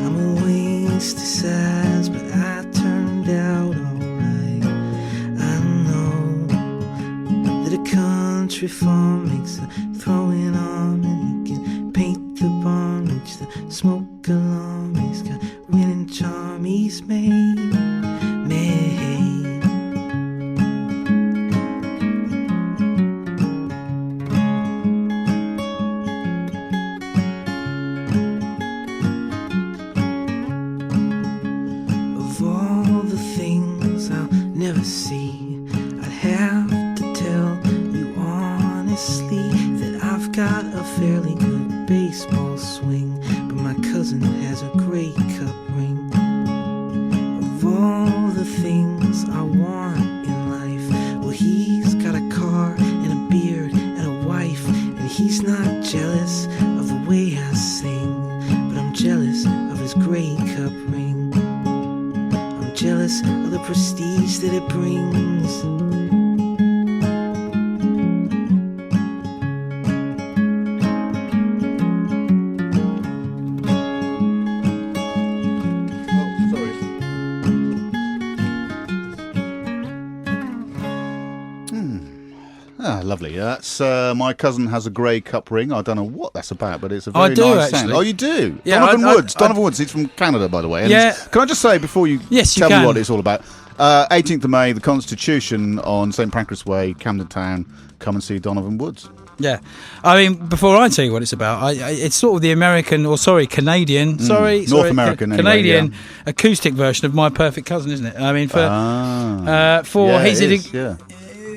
I'm a waste of size, but I turned out alright. I know that a country farm makes a throwing arm, and he can paint the barn, reach the smoke alarm. He's got winning charm, he's made. Of all the things I'll never see, I'd have to tell you honestly that I've got a fairly good baseball swing. peace that it brings. Lovely. That's my cousin has a grey cup ring. I don't know what that's about, but it's a very nice sound. Oh, you do? Yeah, Donovan Woods. Donovan Woods. He's from Canada, by the way. And yeah. Can I just say before you tell me what it's all about? 18th of May, the Constitution on St Pancras Way, Camden Town. Come and see Donovan Woods. Yeah, I mean, before I tell you what it's about, it's sort of the Canadian, North American, Canadian acoustic version of My Perfect Cousin, isn't it? I mean,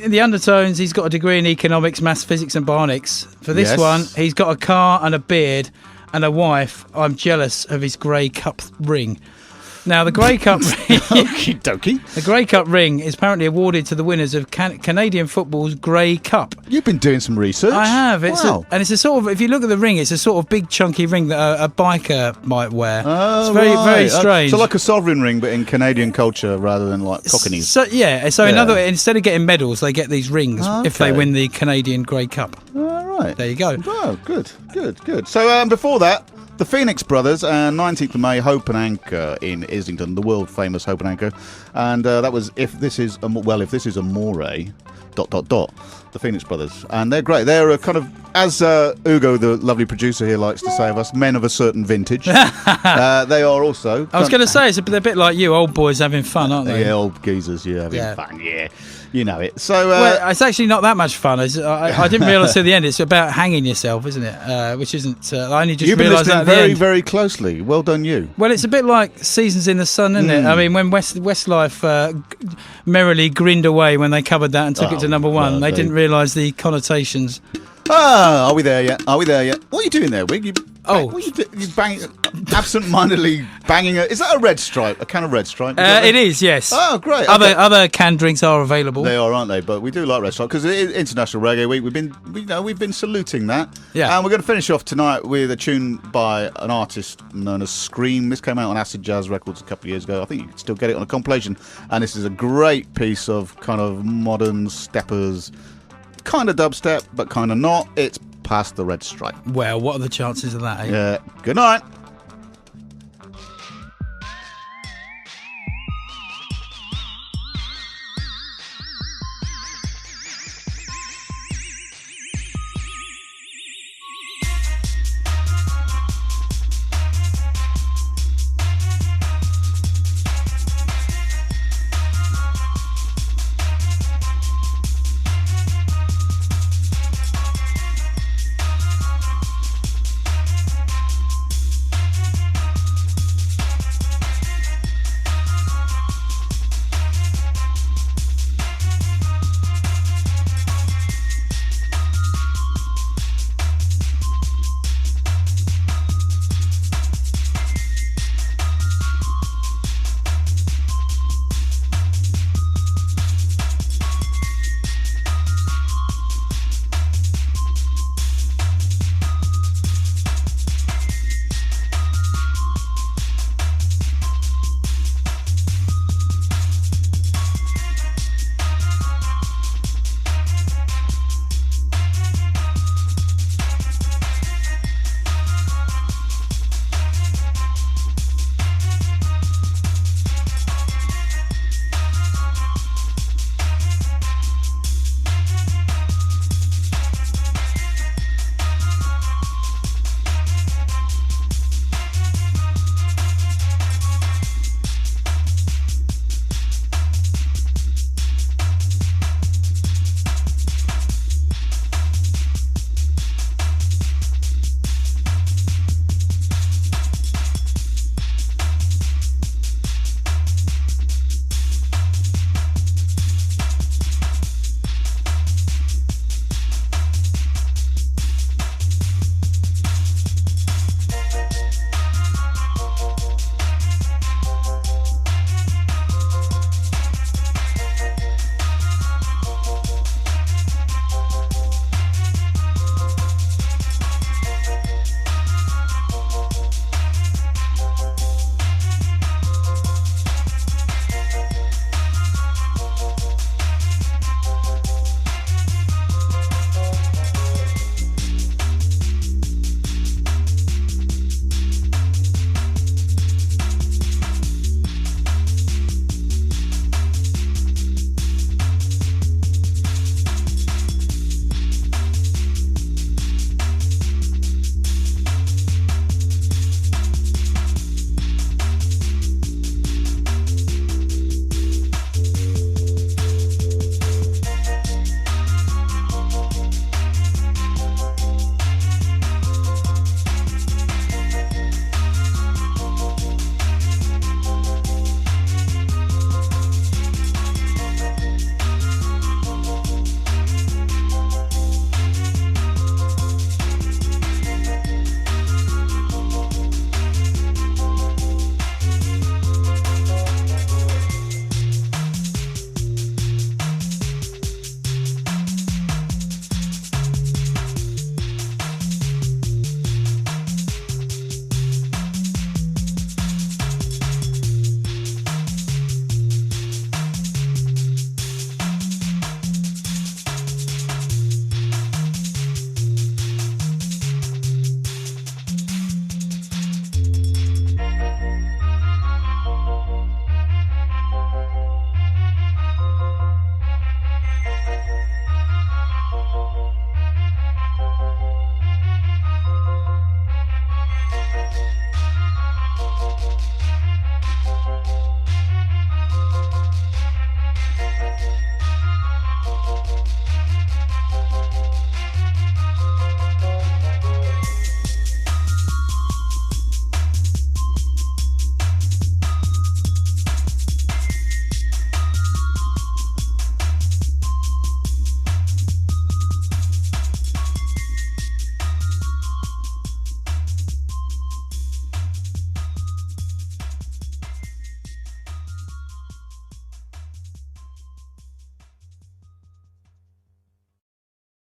in the undertones, he's got a degree in economics, maths, physics and bionics. For this one, he's got a car and a beard and a wife. I'm jealous of his grey cup ring. Now, the Grey Cup ring, Okie dokie. The Grey Cup ring is apparently awarded to the winners of Canadian football's Grey Cup. You've been doing some research. I have. Wow. It's a sort of, if you look at the ring, it's a sort of big chunky ring that a biker might wear. Oh, it's very strange. So like a sovereign ring, but in Canadian culture rather than like cockneys. So in other words, instead of getting medals, they get these rings if they win the Canadian Grey Cup. All right. There you go. Oh, good. So before that, the Phoenix Brothers, 19th of May, Hope and Anchor in Islington, the world famous Hope and Anchor, and that was if this is a more. The Phoenix Brothers, and they're great. They're a kind of, as Ugo, the lovely producer here, likes to say of us, men of a certain vintage. They are also. I was going to say they're a bit like you, old boys having fun, aren't they? Yeah, old geezers, having fun. Yeah. You know it. So well, it's actually not that much fun. I didn't realise till the end. It's about hanging yourself, isn't it? Which isn't. I only just realised that. You've been listening very closely. Well done, you. Well, it's a bit like Seasons in the Sun, isn't it? I mean, when Westlife merrily grinned away when they covered that and took it to number one, they didn't realise the connotations. Are we there yet? What are you doing there, Wig? You banging, absent-mindedly banging a... Is that a Red Stripe? A can of Red Stripe? It is, yes. Oh, great. Other canned drinks are available. They are, aren't they? But we do like Red Stripe because it is International Reggae Week. We've been saluting that. Yeah. And we're going to finish off tonight with a tune by an artist known as Scream. This came out on Acid Jazz Records a couple of years ago. I think you can still get it on a compilation. And this is a great piece of kind of modern steppers, kind of dubstep, but kind of not. It's past the Red Stripe. Well, what are the chances of that, eh? Yeah. Good night.